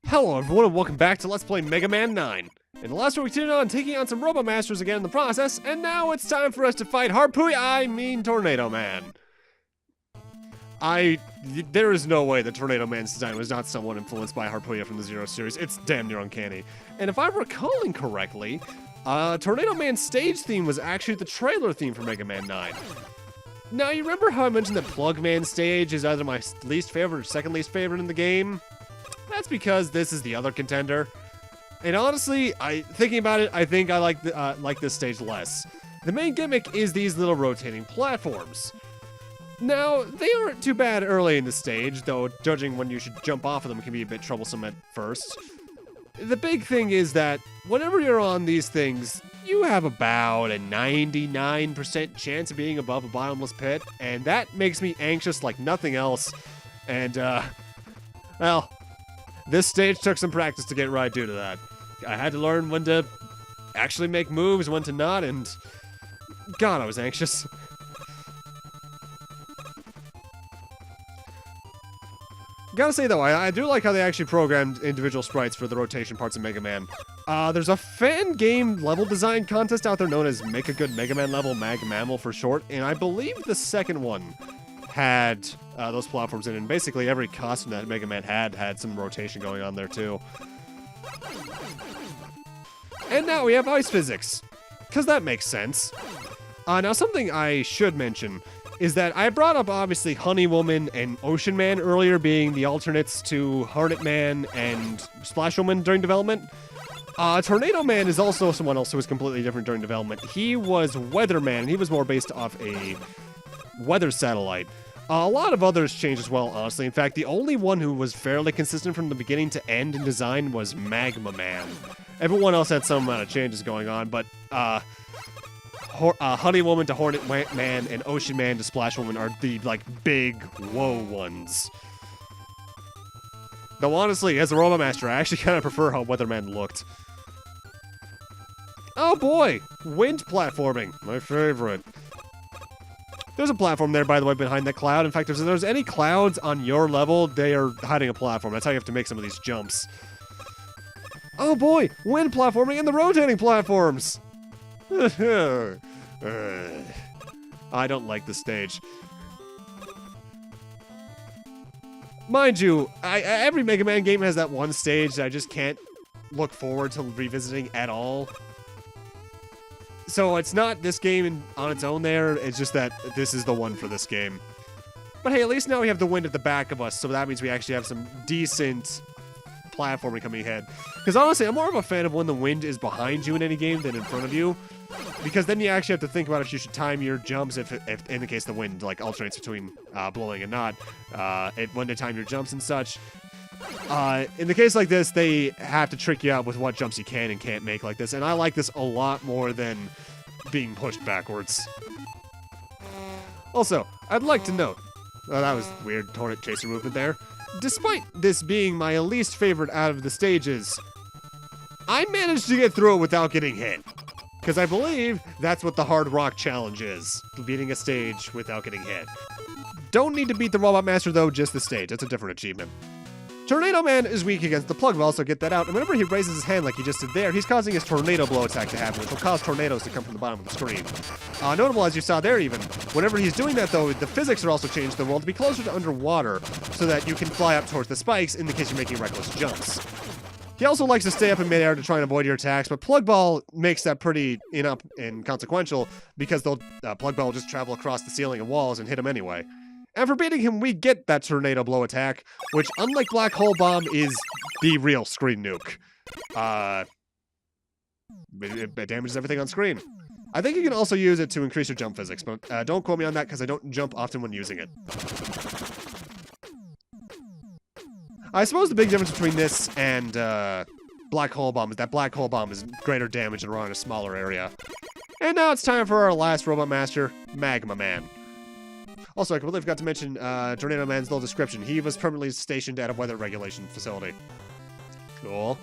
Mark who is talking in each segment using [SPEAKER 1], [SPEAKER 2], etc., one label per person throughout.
[SPEAKER 1] Hello everyone and welcome back to Let's Play Megaman 9. In the last one we tuned on taking on some Robot Masters again in the process, and now it's time for us to fight Tornadoman. There is no way that Tornadoman's design was not somewhat influenced by Harpooya from the Zero series. It's damn near uncanny. And if I'm recalling correctly, Tornadoman's stage theme was actually the trailer theme for Mega Man 9. Now, you remember how I mentioned that Plugman's stage is either my least favorite or second least favorite in the game? That's because this is the other contender. And honestly, thinking about it, I think I like this stage less. The main gimmick is these little rotating platforms. Now, they aren't too bad early in the stage, though judging when you should jump off of them can be a bit troublesome at first. The big thing is that whenever you're on these things, you have about a 99% chance of being above a bottomless pit, and that makes me anxious like nothing else. And, well, this stage took some practice to get right due to that. I had to learn when to actually make moves, when to not, and God, I was anxious. Gotta say though, I do like how they actually programmed individual sprites for the rotation parts of Mega Man. There's a fan game level design contest out there known as Make a Good Mega Man Level, Magmaman for short, and I believe the second one had those platforms in it, and basically every costume that Mega Man had some rotation going on there too. And now we have ice physics, because that makes sense. Now something I should mention is that I brought up obviously Honey Woman and Ocean Man earlier being the alternates to Hornet Man and Splash Woman during development. Tornadoman is also someone else who was completely different during development. He was Weatherman, and he was more based off a weather satellite. A lot of others changed as well, honestly. In fact, the only one who was fairly consistent from the beginning to end in design was Magma Man. Everyone else had some amount of changes going on, but Honey Woman to Hornet Man and Ocean Man to Splash Woman are the, like, big, whoa ones. Though, honestly, as a Robot Master, I actually kind of prefer how Weatherman looked. Oh boy! Wind platforming. My favorite. There's a platform there, by the way, behind that cloud. In fact, if there's any clouds on your level, they are hiding a platform. That's how you have to make some of these jumps. Oh boy! Wind platforming and the rotating platforms! I don't like this stage. Mind you, every Mega Man game has that one stage that I just can't look forward to revisiting at all. So it's not this game on its own there, it's just that this is the one for this game. But hey, at least now we have the wind at the back of us, so that means we actually have some decent platforming coming ahead. Because honestly, I'm more of a fan of when the wind is behind you in any game than in front of you. Because then you actually have to think about if you should time your jumps if in the case the wind like alternates between blowing and not. When to time your jumps and such. In the case like this, they have to trick you out with what jumps you can and can't make like this, and I like this a lot more than being pushed backwards. Also, I'd like to note, that was weird Hornet Chaser movement there. Despite this being my least favorite out of the stages, I managed to get through it without getting hit. Because I believe that's what the Hard Rock Challenge is, beating a stage without getting hit. Don't need to beat the Robot Master though, just the stage. That's a different achievement. Tornadoman is weak against the plug valve, so get that out. And whenever he raises his hand like he just did there, he's causing his tornado blow attack to happen, which will cause tornadoes to come from the bottom of the screen. Notable as you saw there even, whenever he's doing that though, the physics are also changed in the world to be closer to underwater, so that you can fly up towards the spikes in the case you're making reckless jumps. He also likes to stay up in midair to try and avoid your attacks, but Plug Ball makes that pretty inconsequential, because Plug Ball will just travel across the ceiling and walls and hit him anyway. And for beating him, we get that tornado blow attack, which, unlike Black Hole Bomb, is the real screen nuke. It damages everything on screen. I think you can also use it to increase your jump physics, but don't quote me on that because I don't jump often when using it. I suppose the big difference between this and Black Hole Bomb is that Black Hole Bomb is greater damage and around a smaller area. And now it's time for our last Robot Master, Magma Man. Also, I completely forgot to mention Tornadoman's little description. He was permanently stationed at a weather regulation facility. Cool.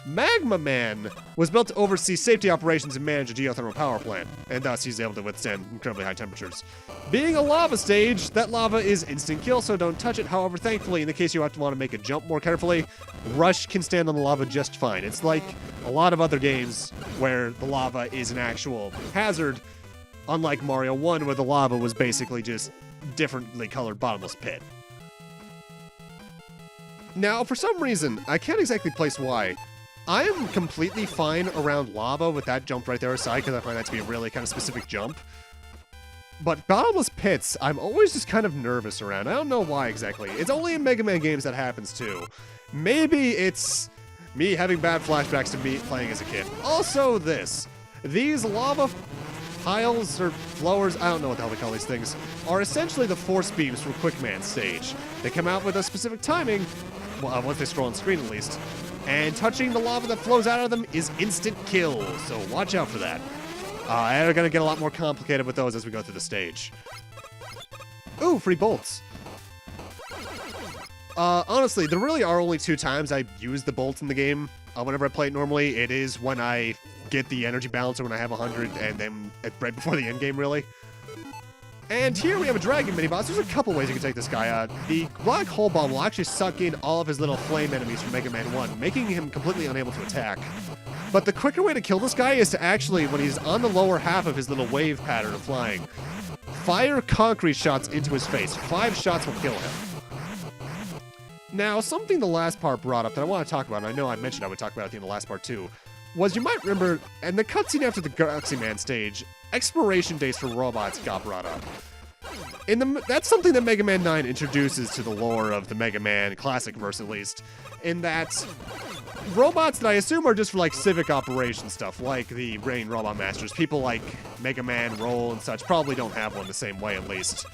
[SPEAKER 1] Magma Man was built to oversee safety operations and manage a geothermal power plant, and thus he's able to withstand incredibly high temperatures. Being a lava stage, that lava is instant kill, so don't touch it. However, thankfully, in the case you have to want to make a jump more carefully, Rush can stand on the lava just fine. It's like a lot of other games where the lava is an actual hazard, unlike Mario 1, where the lava was basically just differently colored bottomless pit. Now, for some reason, I can't exactly place why, I am completely fine around lava with that jump right there aside, because I find that to be a really kind of specific jump. But bottomless pits, I'm always just kind of nervous around. I don't know why exactly. It's only in Mega Man games that happens too. Maybe it's me having bad flashbacks to me playing as a kid. Also these lava piles or flowers, I don't know what the hell they call these things, are essentially the force beams from Quick Man stage. They come out with a specific timing, well, once they scroll on screen at least. And touching the lava that flows out of them is instant kill, so watch out for that. They're gonna get a lot more complicated with those as we go through the stage. Ooh, free bolts. Honestly, there really are only 2 times I use the bolts in the game. Whenever I play it normally, it is when I get the energy balancer when I have 100, and then right before the end game, really. And here we have a dragon mini-boss. There's a couple ways you can take this guy out. The black hole bomb will actually suck in all of his little flame enemies from Mega Man 1, making him completely unable to attack. But the quicker way to kill this guy is to actually, when he's on the lower half of his little wave pattern of flying, fire concrete shots into his face. 5 shots will kill him. Now, something the last part brought up that I want to talk about, and I know I mentioned I would talk about it in the last part too, was you might remember, in the cutscene after the Galaxy Man stage, expiration dates for robots got brought up. That's something that Mega Man 9 introduces to the lore of the Mega Man classic verse, at least, in that robots that I assume are just for like civic operation stuff, like the Rain Robot Masters, people like Mega Man, Roll, and such probably don't have one the same way, at least.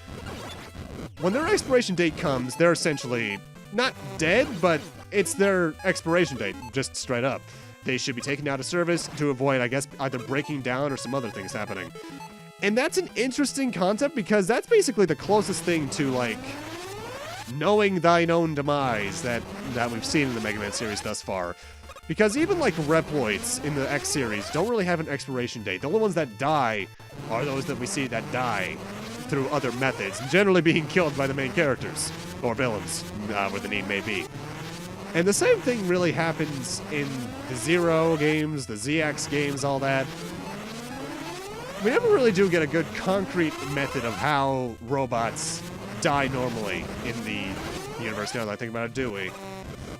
[SPEAKER 1] When their expiration date comes, they're essentially not dead, but it's their expiration date, just straight up. They should be taken out of service to avoid, I guess, either breaking down or some other things happening. And that's an interesting concept because that's basically the closest thing to, like, knowing thine own demise that we've seen in the Mega Man series thus far. Because even, like, Reploids in the X series don't really have an expiration date. The only ones that die are those that we see that die through other methods, generally being killed by the main characters, or villains, where the need may be. And the same thing really happens in the Zero games, the ZX games, all that. We never really do get a good concrete method of how robots die normally in the universe now that I think about it, do we?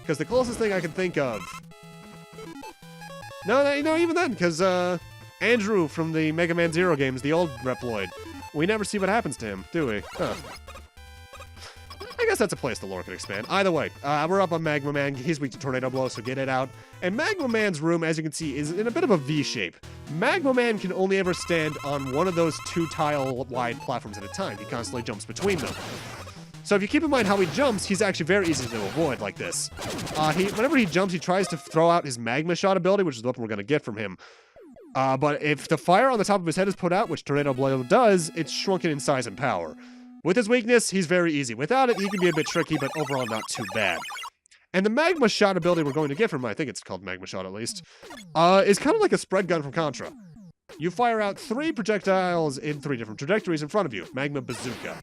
[SPEAKER 1] Because the closest thing I can think of... No, even then, because Andrew from the Mega Man Zero games, the old Reploid, we never see what happens to him, do we? Huh. I guess that's a place the lore could expand. Either way, we're up on Magma Man. He's weak to Tornado Blow, so get it out. And Magma Man's room, as you can see, is in a bit of a V shape. Magma Man can only ever stand on one of those 2-tile-wide platforms at a time. He constantly jumps between them. So if you keep in mind how he jumps, he's actually very easy to avoid like this. Whenever he jumps, he tries to throw out his Magma Shot ability, which is the weapon we're going to get from him. But if the fire on the top of his head is put out, which Tornado Blow does, it's shrunken in size and power. With his weakness, he's very easy. Without it, he can be a bit tricky, but overall not too bad. And the Magma Shot ability we're going to get from him, I think it's called Magma Shot at least, is kind of like a spread gun from Contra. You fire out 3 projectiles in 3 different trajectories in front of you. Magma Bazooka.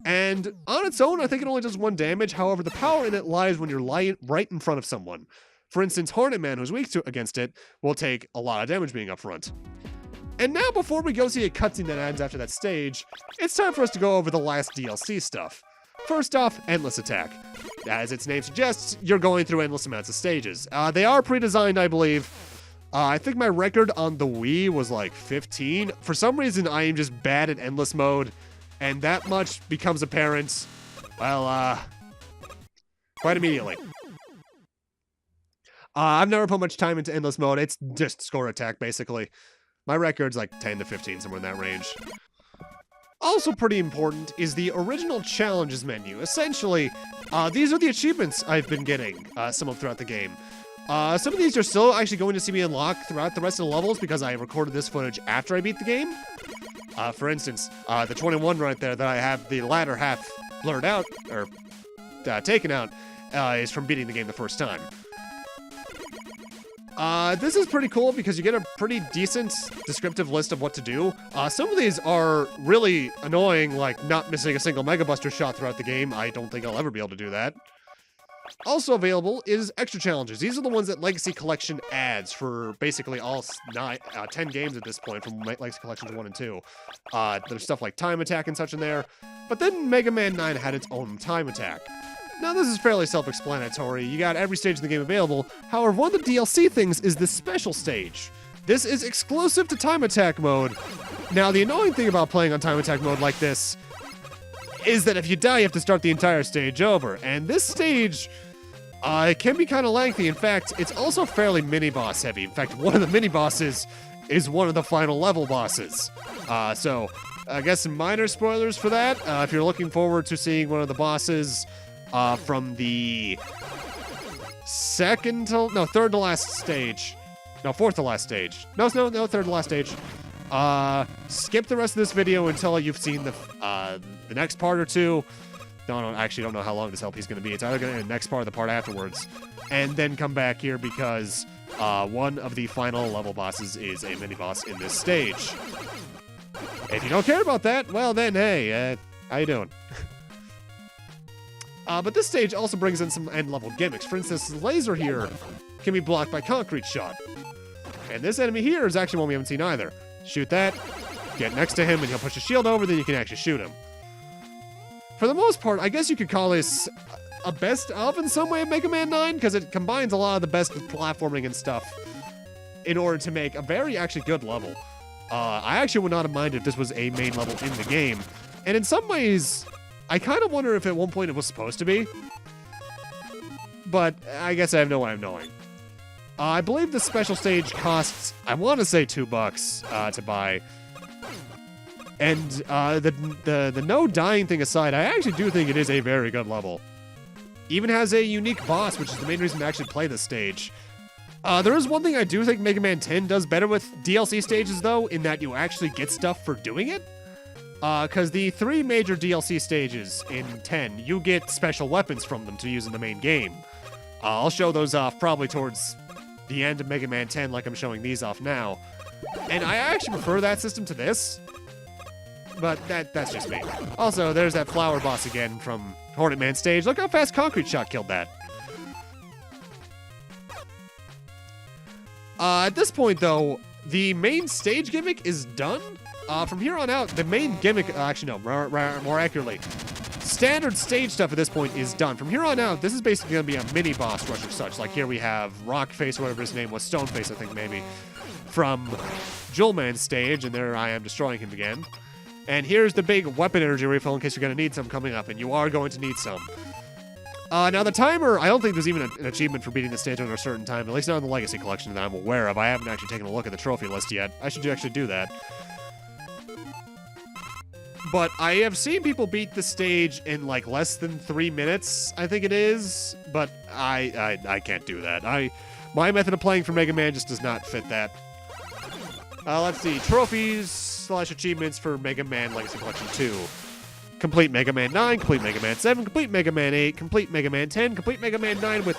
[SPEAKER 1] And on its own, I think it only does 1 damage. However, the power in it lies when you're lying right in front of someone. For instance, Hornet Man, who's weak against it, will take a lot of damage being up front. And now, before we go see a cutscene that ends after that stage, it's time for us to go over the last DLC stuff. First off, Endless Attack. As its name suggests, you're going through endless amounts of stages. They are pre-designed, I believe. I think my record on the Wii was like 15. For some reason, I am just bad at Endless Mode, and that much becomes apparent, well, quite immediately. I've never put much time into Endless Mode. It's just score attack, basically. My record's like 10 to 15, somewhere in that range. Also pretty important is the original challenges menu. Essentially, these are the achievements I've been getting some of throughout the game. Some of these you're still actually going to see me unlock throughout the rest of the levels because I recorded this footage after I beat the game. For instance, the 21 right there that I have the latter half blurred out, or taken out, is from beating the game the first time. This is pretty cool because you get a pretty decent descriptive list of what to do. Some of these are really annoying, like not missing a single Mega Buster shot throughout the game. I don't think I'll ever be able to do that. Also available is extra challenges. These are the ones that Legacy Collection adds for basically all 10 games at this point from Legacy Collections 1 and 2. There's stuff like Time Attack and such in there, but then Mega Man 9 had its own Time Attack. Now, this is fairly self-explanatory. You got every stage in the game available. However, one of the DLC things is the special stage. This is exclusive to Time Attack mode. Now, the annoying thing about playing on Time Attack mode like this is that if you die, you have to start the entire stage over. And this stage, it can be kind of lengthy. In fact, it's also fairly mini-boss heavy. In fact, one of the mini-bosses is one of the final level bosses. So, I guess some minor spoilers for that. If you're looking forward to seeing one of the bosses from the third to last stage. No, fourth to last stage. No, third to last stage. Skip the rest of this video until you've seen the next part or two. I actually don't know how long this LP is going to be. It's either going to be the next part or the part afterwards. And then come back here because one of the final level bosses is a mini-boss in this stage. If you don't care about that, well then, hey, how you doing? But this stage also brings in some end-level gimmicks. For instance, the laser here can be blocked by Concrete Shot. And this enemy here is actually one we haven't seen either. Shoot that, get next to him, and he'll push a shield over, then you can actually shoot him. For the most part, I guess you could call this a best of in some way of Mega Man 9, because it combines a lot of the best with platforming and stuff in order to make a very actually good level. I actually would not have minded if this was a main level in the game. And in some ways, I kind of wonder if at one point it was supposed to be. But I guess I have no way of knowing. I believe the special stage costs, I want to say $2 to buy. And the no dying thing aside, I actually do think it is a very good level. Even has a unique boss, which is the main reason to actually play this stage. There is one thing I do think Mega Man 10 does better with DLC stages, though, in that you actually get stuff for doing it. Because the 3 major DLC stages in 10, you get special weapons from them to use in the main game. I'll show those off probably towards the end of Mega Man 10 like I'm showing these off now. And I actually prefer that system to this. But that's just me. Also, there's that flower boss again from Hornet Man stage. Look how fast Concrete Shot killed that. At this point, though, the main stage gimmick is done. From here on out, the main gimmick, actually no, more accurately, standard stage stuff at this point is done. From here on out, this is basically going to be a mini-boss rush or such. Like here we have Rockface, or whatever his name was, Stoneface, I think maybe, from Bubbleman stage, and there I am destroying him again. And here's the big weapon energy refill in case you're going to need some coming up, and you are going to need some. Now the timer, I don't think there's even an achievement for beating the stage under a certain time, at least not in the Legacy Collection that I'm aware of. I haven't actually taken a look at the trophy list yet. I should actually do that. But I have seen people beat the stage in like less than 3 minutes, I think it is. But I can't do that. My method of playing for Mega Man just does not fit that. Let's see. Trophies / achievements for Mega Man Legacy Collection 2. Complete Mega Man 9, complete Mega Man 7, complete Mega Man 8, complete Mega Man 10, complete Mega Man 9 with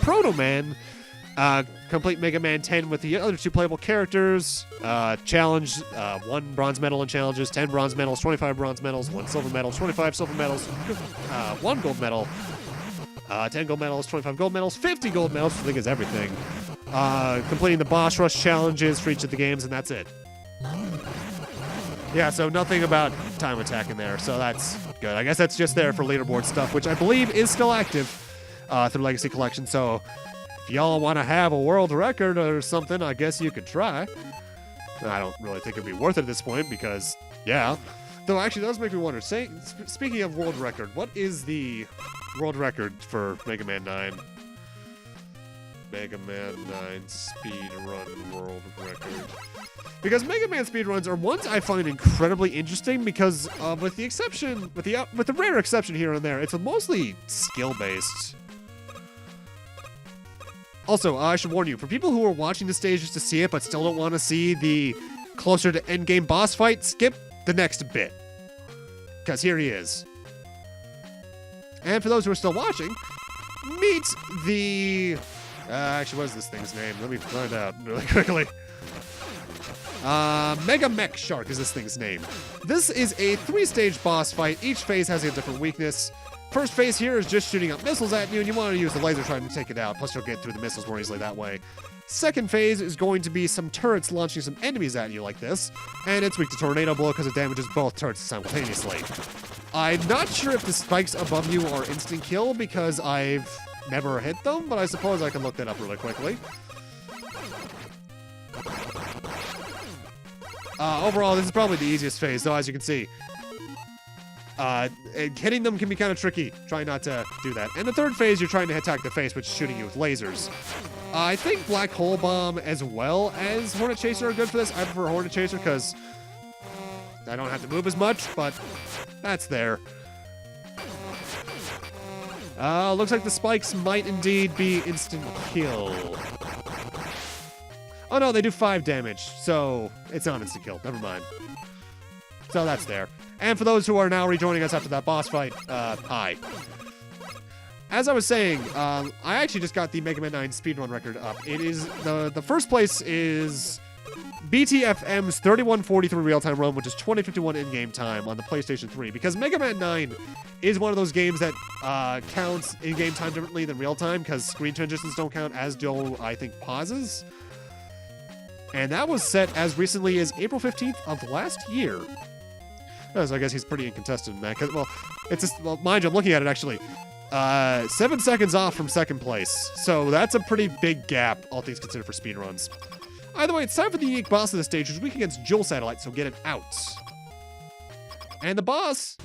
[SPEAKER 1] Protoman, complete Mega Man 10 with the other 2 playable characters, challenge, 1 bronze medal in challenges, 10 bronze medals, 25 bronze medals, 1 silver medal, 25 silver medals, 1 gold medal, 10 gold medals, 25 gold medals, 50 gold medals, which I think is everything, completing the boss rush challenges for each of the games, and that's it. Yeah, so nothing about Time Attack in there, so that's good. I guess that's just there for leaderboard stuff, which I believe is still active through Legacy Collection, so if y'all want to have a world record or something, I guess you could try. I don't really think it'd be worth it at this point, because, yeah. Though, actually, that does make me wonder. Speaking of world record, what is the world record for Mega Man 9? Mega Man 9 speedrun world record. Because Mega Man speedruns are ones I find incredibly interesting because, with the rare exception here and there, it's mostly skill-based. Also, I should warn you, for people who are watching the stage just to see it but still don't want to see the closer to endgame boss fight, skip the next bit. Because here he is. And for those who are still watching, meet the Actually, what is this thing's name? Let me find out really quickly. Mega Mech Shark is this thing's name. This is a 3-stage boss fight. Each phase has a different weakness. First phase here is just shooting up missiles at you, and you want to use the laser trying to take it out. Plus, you'll get through the missiles more easily that way. Second phase is going to be some turrets launching some enemies at you like this, and it's weak to Tornado Blow because it damages both turrets simultaneously. I'm not sure if the spikes above you are instant kill because I've never hit them, but I suppose I can look that up really quickly. Overall, this is probably the easiest phase, though, as you can see. Hitting them can be kind of tricky. Try not to do that. And the third phase, you're trying to attack the face, which is shooting you with lasers. I think Black Hole Bomb as well as Hornet Chaser are good for this. I prefer Hornet Chaser because I don't have to move as much, but that's there. Looks like the spikes might indeed be instant kill. Oh no, they do 5 damage, so it's not instant kill. Never mind. So that's there. And for those who are now rejoining us after that boss fight, hi. As I was saying, I actually just got the Mega Man 9 speedrun record up. It is, the first place is BTFM's 3143 real-time run, which is 2051 in-game time on the PlayStation 3. Because Mega Man 9 is one of those games that counts in-game time differently than real-time, because screen transitions don't count, as do, I think, pauses. And that was set as recently as April 15th of last year. So I guess he's pretty incontested in that. Cause, well, it's just, well, mind you, I'm looking at it actually. 7 seconds off from second place. So that's a pretty big gap, all things considered, for speedruns. Either way, it's time for the unique boss of the stage, which is weak against Jewel Satellite, so get it out. And the boss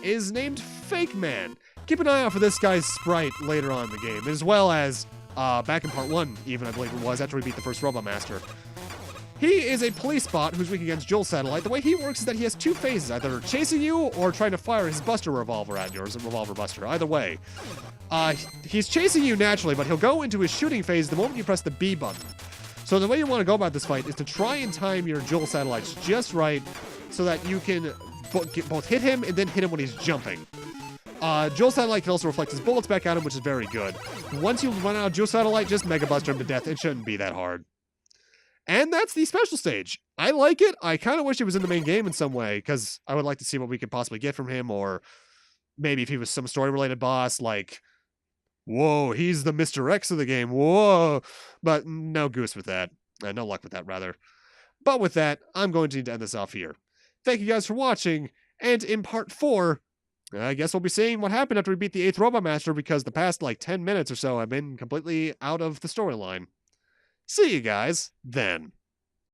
[SPEAKER 1] is named Fake Man. Keep an eye out for this guy's sprite later on in the game, as well as back in part 1, even, I believe it was, after we beat the first Robot Master. He is a police bot who's weak against Jewel Satellite. The way he works is that he has 2 phases, either chasing you or trying to fire his Buster Revolver at you, or his Revolver Buster. Either way. He's chasing you naturally, but he'll go into his shooting phase the moment you press the B button. So the way you want to go about this fight is to try and time your Jewel Satellites just right so that you can both hit him and then hit him when he's jumping. Jewel Satellite can also reflect his bullets back at him, which is very good. Once you run out of Jewel Satellite, just Mega Buster him to death. It shouldn't be that hard. And that's the special stage. I like it. I kind of wish it was in the main game in some way, because I would like to see what we could possibly get from him, or maybe if he was some story-related boss, like, whoa, he's the Mr. X of the game, whoa. But no goose with that. No luck with that, rather. But with that, I'm going to need to end this off here. Thank you guys for watching, and in part 4, I guess we'll be seeing what happened after we beat the 8th Robot Master, because the past, 10 minutes or so, I've been completely out of the storyline. See you guys then.